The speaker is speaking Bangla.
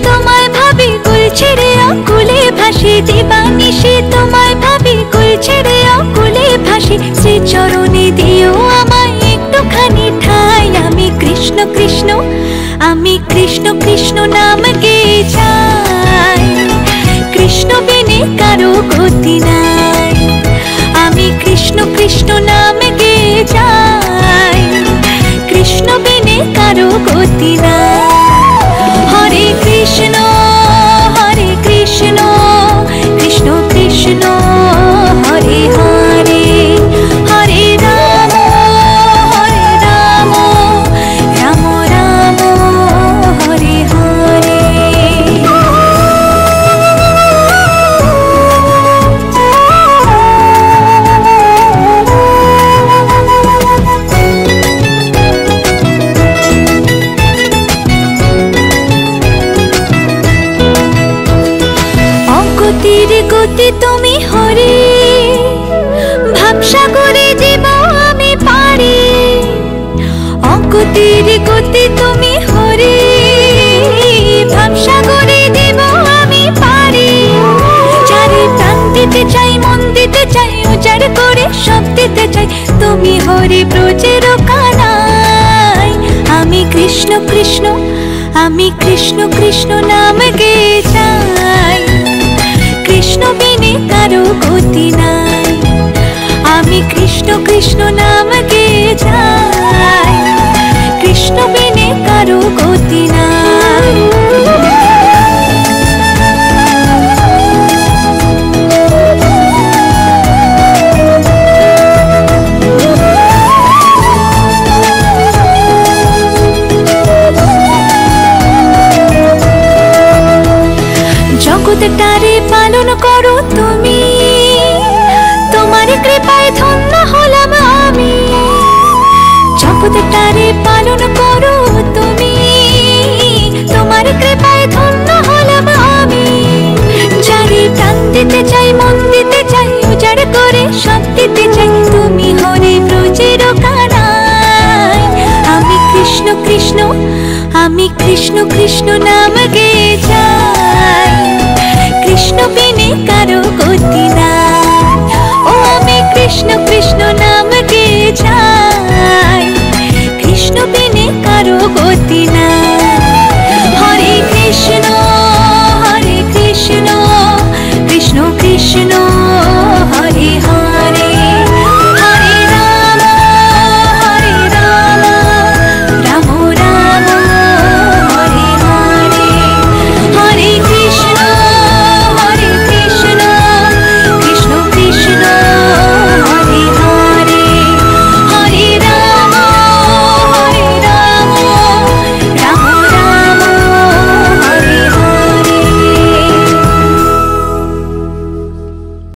তোমায় ভাবি কুল ছেড়ে অকুলে ভাসি, দিবানিশি তোমায় ভাবি কুল ছেড়ে অকুলে ভাসি। শ্রী চরণে দিও আমায় একটুখানি ঠাই, আমি কৃষ্ণ কৃষ্ণ, আমি কৃষ্ণ কৃষ্ণ নাম গেয়ে যাই। কৃষ্ণ বিনে কারো গতি নাই, আমি কৃষ্ণ কৃষ্ণ নাম গেয়ে যাই। কৃষ্ণ বিনে কারো গতি নাই। হরে কৃষ্ণ হরে কৃষ্ণ, কৃষ্ণ কৃষ্ণ হরে হরে, হরে রাম রাম রাম হরে হরে। অগতির গতি তুমি হরে, ভাবসাগরে জীব আমি পারি। অগতির গতি তুমি হরে, ভাবসাগরে জীব আমি পারি। চারি প্রাণ দিতে চাই, মন দিতে চাই, উজাড় করে সব দিতে চাই, তুমি হরে ব্রজের কানাই। আমি কৃষ্ণ কৃষ্ণ, আমি কৃষ্ণ কৃষ্ণ নাম গেয়ে যাই। কৃষ্ণ বিনে কারো গতি নাই, আমি কৃষ্ণ কৃষ্ণ নাম গেয়ে যাই। কৃষ্ণ বিনে কারো গতি নাই। জগৎটারে পালন করো তুমি, তোমার কৃপায় ধন্য হলাম আমি। জগৎটারে পালন করো তুমি, তোমার কৃপায় ধন্য হলাম আমি। যারে প্রাণ দিতে চাই, মন দিতে চাই, উজাড় করে সব দিতে চাই, তুমি হরে ব্রজের কানাই। আমি কৃষ্ণ কৃষ্ণ, আমি কৃষ্ণ কৃষ্ণ নাম গেয়ে যাই। কৃষ্ণ বিনে কারো গতি নাই।